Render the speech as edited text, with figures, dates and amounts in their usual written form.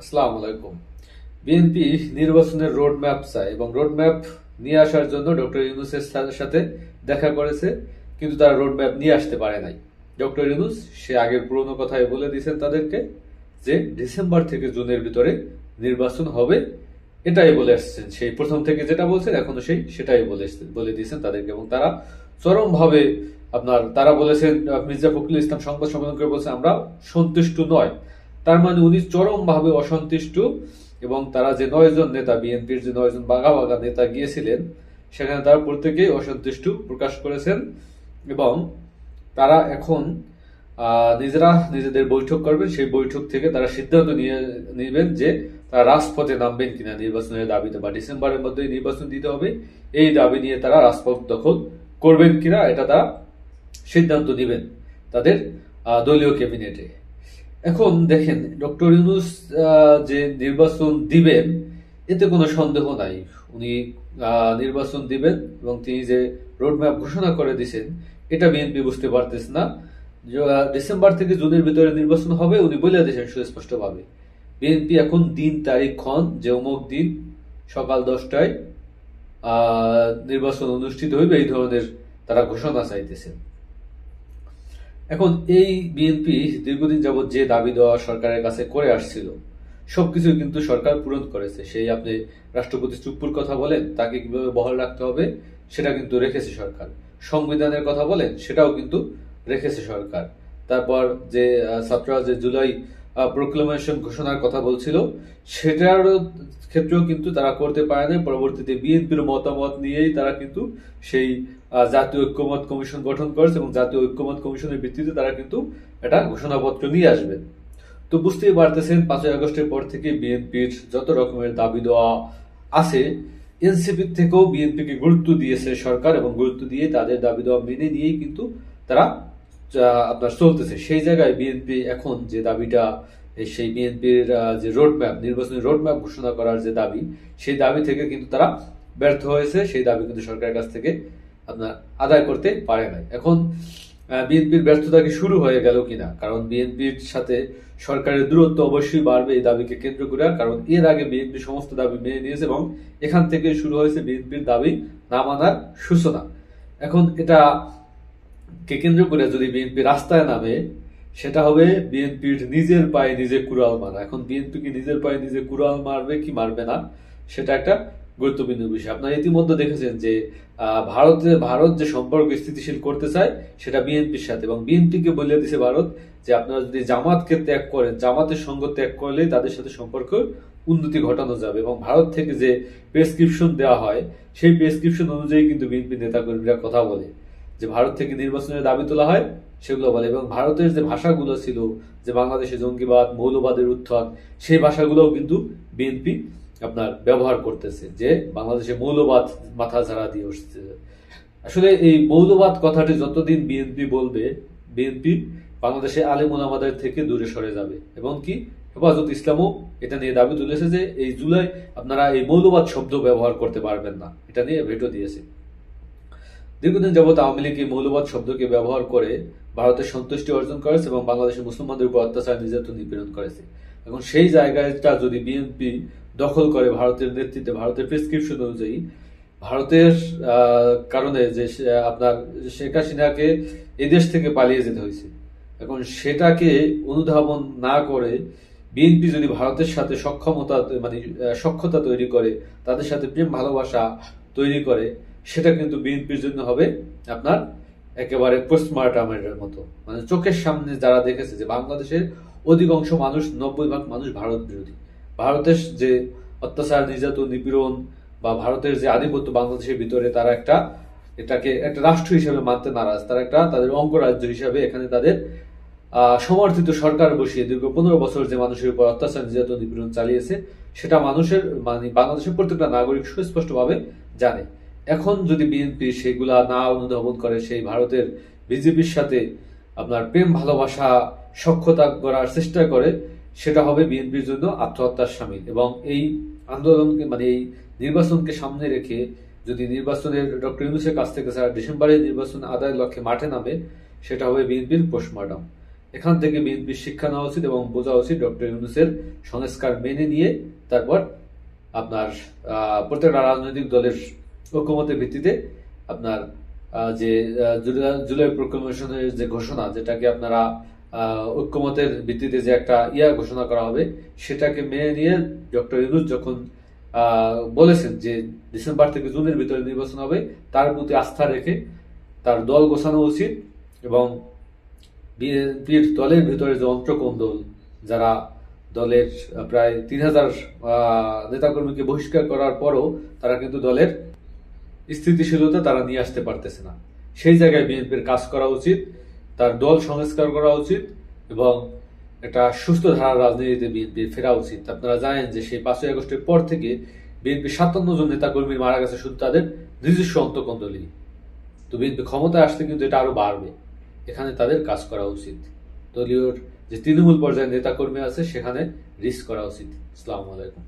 আসসালামু আলাইকুম। বিএনপি নির্বাচনের রোড ম্যাপ চায় এবং রোড ম্যাপ নিয়ে আসার জন্য ডক্টর ইউনূসের সাথে দেখা করেছে, কিন্তু তারা রোড ম্যাপ নিয়ে আসতে পারে নাই। ডক্টর ইউনূস সে আগের পুরনো কথাই বলে দিয়েছেন তাদেরকে যে ডিসেম্বর থেকে জুনের ভিতরে নির্বাচন হবে, এটাই বলে আসছেন। সেই প্রথম থেকে যেটা বলছেন এখনো সেটাই বলে দিয়েছেন তাদেরকে, এবং তারা চরমভাবে তারা বলেছেন, মির্জা ফখরুল ইসলাম সংবাদ সম্মেলন করে বলছেন আমরা সন্তুষ্ট নয়। তার মানে উনি চরমভাবে অসন্তুষ্ট, এবং তারা যে 9 জন নেতা, বিএনপির যে 9 জন বাঘা বাঘা নেতা গিয়েছিলেন সেখানে তারা প্রত্যেকেই অসন্তুষ্ট প্রকাশ করেছেন, এবং তারা এখন নিজেরা নিজেদের বৈঠক করবেন। সেই বৈঠক থেকে তারা সিদ্ধান্ত নেবেন যে তারা রাজপথে নামবেন কিনা নির্বাচনের দাবিতে, বা ডিসেম্বরের মধ্যে নির্বাচন দিতে হবে এই দাবি নিয়ে তারা রাজপথ দখল করবেন কিনা এটা তারা সিদ্ধান্ত দিবেন তাদের দলীয় ক্যাবিনেটে। এখন দেখেন, ডক্টর ইউনূস যে নির্বাচন দিবেন এতে কোনো সন্দেহ নাই। উনি নির্বাচন দিবেন, এবং তিনি যে রোডম্যাপ ঘোষণা করে দিয়েছেন এটা বিএনপি বুঝতে পারতেছে না। ডিসেম্বর থেকে জুনের ভিতরে নির্বাচন হবে উনি বলে দিয়েছেন সুস্পষ্টভাবে। বিএনপি এখন দিন তারিখ ক্ষণ যে অমুক দিন সকাল 10টায় নির্বাচন অনুষ্ঠিত হইবে, এই ধরনের তারা ঘোষণা চাইতেছেন। এখন এই বিএনপি দীর্ঘদিন যাবৎ যে দাবি দেওয়া সরকারের কাছে করে আসছিল সবকিছু কিন্তু সরকার পূরণ করেছে। সেই আপনি রাষ্ট্রপতি চুপ্পুর কথা বলেন, তাকে কিভাবে বহাল রাখতে হবে সেটা কিন্তু রেখেছে সরকার। সংবিধানের কথা বলেন, সেটাও কিন্তু রেখেছে সরকার। তারপর যে ছাত্ররা যে জুলাই প্রোক্লামেশন ঘোষণার কথা বলছিল সেটার ক্ষেত্রেও কিন্তু তারা করতে পারে না। পরবর্তীতে বিএনপির মতামত নিয়েই তারা কিন্তু সেই জাতীয় ঐক্যমত কমিশন গঠন করেছে, এবং জাতীয় ঐক্যমত কমিশনের ভিত্তিতে তারা কিন্তু একটা ঘোষণাপত্র নিয়ে আসবে। তো বুঝতেই পারতেছেন 5ই আগস্টের পর থেকে বিএনপির যত রকমের দাবি দেওয়া আছে, এনসিপি থেকেও বিএনপিকে গুরুত্ব দিয়েছে সরকার, এবং গুরুত্ব দিয়ে তাদের দাবি দেওয়া মেনে নিয়েই কিন্তু তারা চলতেছে। সেই জায়গায় বিএনপি এখন যে দাবিটা, সেই বিএনপির যে রোডম্যাপ, নির্বাচনী রোডম্যাপ ঘোষণা করার যে দাবি, সেই দাবি থেকে কিন্তু তারা ব্যর্থ হয়েছে। সেই দাবি কিন্তু সরকারের কাছ থেকে আদায় করতে পারে নাই। এখন বিএনপির ব্যর্থতা কি শুরু হয়ে গেল কিনা, কারণ বিএনপির সাথে সরকারের দূরত্ব অবশ্যই বাড়বে এই দাবিকে কেন্দ্র করে, কারণ এর আগে বিএনপি সমস্ত দাবি মেনে নিয়েছে, এবং এখান থেকে শুরু হয়েছে বিএনপির দাবি না মানার সূচনা। এখন এটা কে কেন্দ্র করে যদি বিএনপি রাস্তায় নামে, সেটা হবে বিএনপির নিজের পায়ে নিজে কুড়াল মারা। এখন বিএনপি কি নিজের পায়ে নিজে কুড়াল মারবে কি মারবে না, সেটা একটা গুরুত্বপূর্ণ বিষয়। আপনারা ইতিমধ্যে দেখেছেন যে ভারত যে সম্পর্ক স্থিতিশীল করতে চায় সেটা বিএনপির সাথে, এবং বিএনপিকে বলে দিছে ভারত যে আপনারা যদি জামাতকে ত্যাগ করেন, জামাতের সঙ্গ ত্যাগ করলেই তাদের সাথে সম্পর্ক উন্নতি ঘটানো যাবে। এবং ভারত থেকে যে প্রেসক্রিপশন দেওয়া হয় সেই প্রেসক্রিপশন অনুযায়ী কিন্তু বিএনপি নেতাকর্মীরা কথা বলে, যে ভারত থেকে নির্বাচনের দাবি তোলা হয় সেগুলো বলে। এবং ভারতের যে ভাষাগুলো ছিল, যে বাংলাদেশে জঙ্গিবাদ, মৌলবাদের উত্থান, সেই ভাষাগুলোও কিন্তু বিএনপি ব্যবহার করতেছে, যে বাংলাদেশে মৌলবাদ মাথা ঝাড়া দিয়ে উঠছে। আসলে এই মৌলবাদ কথাটি যতদিন বিএনপি বলবে, বিএনপি বাংলাদেশে আলেম ওলামাদের থেকে দূরে সরে যাবে। এবং কি হেফাজত ইসলামও এটা নিয়ে দাবি তুলেছে যে এই জুলাই আপনারা এই মৌলবাদ শব্দ ব্যবহার করতে পারবেন না, এটা নিয়ে ভেটো দিয়েছে। দীর্ঘদিন যাবৎ আওয়ামী লীগ এই মৌলবাদ শব্দকে ব্যবহার করে ভারতের সন্তুষ্টি অর্জন করেছে, এবং বাংলাদেশের মুসলমানদের উপর অত্যাচার নির্যাতন নিপীড়ন করেছে। এখন সেই জায়গাটা যদি বিএনপি দখল করে ভারতের নেতৃত্বে, ভারতের প্রেসক্রিপশন অনুযায়ী, ভারতের কারণে যে শেখ হাসিনাকে এদেশ থেকে পালিয়ে যেতে হয়েছে, এখন সেটাকে অনুধাবন না করে বিএনপি যদি ভারতের সাথে সক্ষতা তৈরি করে, তাদের সাথে প্রেম ভালোবাসা তৈরি করে, সেটা কিন্তু বিএনপির জন্য হবে একেবারে পোস্টমর্টমের মতো। চোখের সামনে যারা দেখেছে যে বাংলাদেশের অধিকাংশ মানুষ, 90% মানুষ ভারত বিরোধী। ভারতের যে অত্যাচার নির্যাতন নিপীড়ন বা ভারতের যে আধিপত্য বাংলাদেশের ভিতরে, তারা এটাকে একটা রাষ্ট্র হিসেবে মানতে নারাজ। তারা তাদের অঙ্গরাজ্য হিসাবে এখানে তাদের সমর্থিত সরকার বসিয়ে দীর্ঘ 15 বছর যে মানুষের উপর অত্যাচার নির্যাতন নিপীড়ন চালিয়েছে, সেটা বাংলাদেশের প্রত্যেকটা নাগরিক সুস্পষ্টভাবে জানে। এখন যদি বিএনপি সেগুলা না অনুধাবন করে, সেই ভারতের বিজেপির সাথে প্রেম ভালোবাসা সখ্যতা করার চেষ্টা করে, সেটা হবে বিএনপির জন্য আত্মহত্যার শামিল। এবং এই আন্দোলনকে এই নির্বাচনকে সামনে রেখে যদি নির্বাচনের ডক্টর ইউনূসের কাছ থেকে ডিসেম্বরে নির্বাচন আদায়ের লক্ষ্যে মাঠে নামে, সেটা হবে বিএনপির পোস্টমর্টম। এখান থেকে বিএনপির শিক্ষা নেওয়া উচিত এবং বোঝা উচিত ডক্টর ইউনূসের সংস্কার মেনে নিয়ে তারপর আপনার প্রত্যেকটা রাজনৈতিক দলের ঐকমত্যের ভিত্তিতে আপনার যে জুলাই প্রক্লেমেশনের যে ঘোষণা, যেটাকে আপনারা ঐকমত্যের ভিত্তিতে যে একটা ঘোষণা করা হবে, সেটাকে মেনে নিয়ে ডক্টর ইউনূস যখন বলেছেন যে ডিসেম্বর থেকে জুনের ভিতরে নির্বাচন হবে, তার প্রতি আস্থা রেখে তার দল গোছানো উচিত এবং বিএনপির দলের ভিতরে যে অন্ত্রকোন্দল, যারা দলের প্রায় ৩,০০০ নেতাকর্মীকে বহিষ্কার করার পরও তারা কিন্তু দলের স্থিতিশীলতা তারা নিয়ে আসতে পারতেছে না, সেই জায়গায় বিএনপির কাজ করা উচিত, তার দল সংস্কার করা উচিত এবং একটা সুস্থ ধারার রাজনীতিতে বিএনপির ফেরা উচিত। আপনারা জানেন যে সেই ৫ই আগস্টের পর থেকে বিএনপির ৫৭ জন নেতাকর্মী মারা গেছে শুধু তাদের নিজস্ব অন্তঃকন্দলই। তো বিএনপি ক্ষমতায় আসলে কিন্তু এটা আরো বাড়বে, এখানে তাদের কাজ করা উচিত। দলীয় যে তৃণমূল পর্যায়ের নেতাকর্মী আছে সেখানে রিস্ক করা উচিত। আসসালামু আলাইকুম।